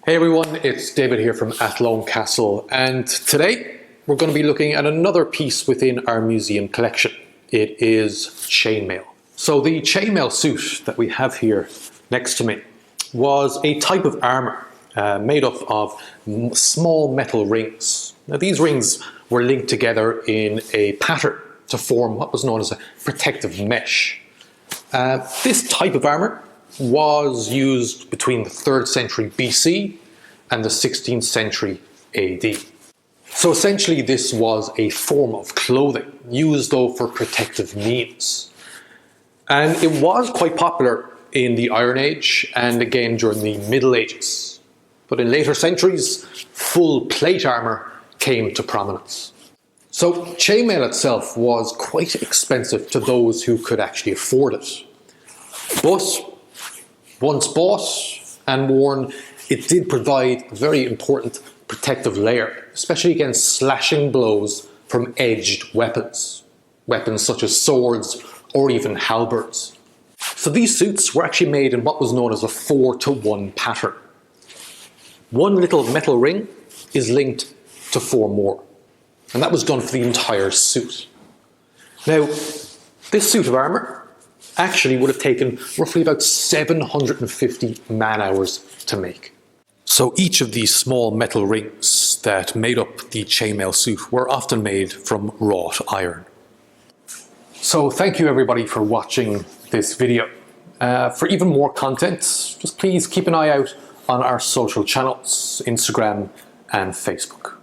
Hey everyone, it's David here from Athlone Castle, and today we're going to be looking at another piece within our museum collection. It is chainmail. So the chainmail suit that we have here next to me was a type of armour made up of small metal rings. Now these rings were linked together in a pattern to form what was known as a protective mesh. This type of armour was used between the 3rd century BC and the 16th century AD. So essentially this was a form of clothing, used though for protective means. And it was quite popular in the Iron Age and again during the Middle Ages. But in later centuries, full plate armour came to prominence. So chainmail itself was quite expensive to those who could actually afford it. But once bought and worn, it did provide a very important protective layer, especially against slashing blows from edged weapons. Weapons such as swords or even halberds. So these suits were actually made in what was known as a 4-to-1 pattern. One little metal ring is linked to 4 more. And that was done for the entire suit. Now, this suit of armour actually would have taken roughly about 750 man-hours to make. So each of these small metal rings that made up the chainmail suit were often made from wrought iron. So thank you everybody for watching this video. For even more content, just please keep an eye out on our social channels, Instagram and Facebook.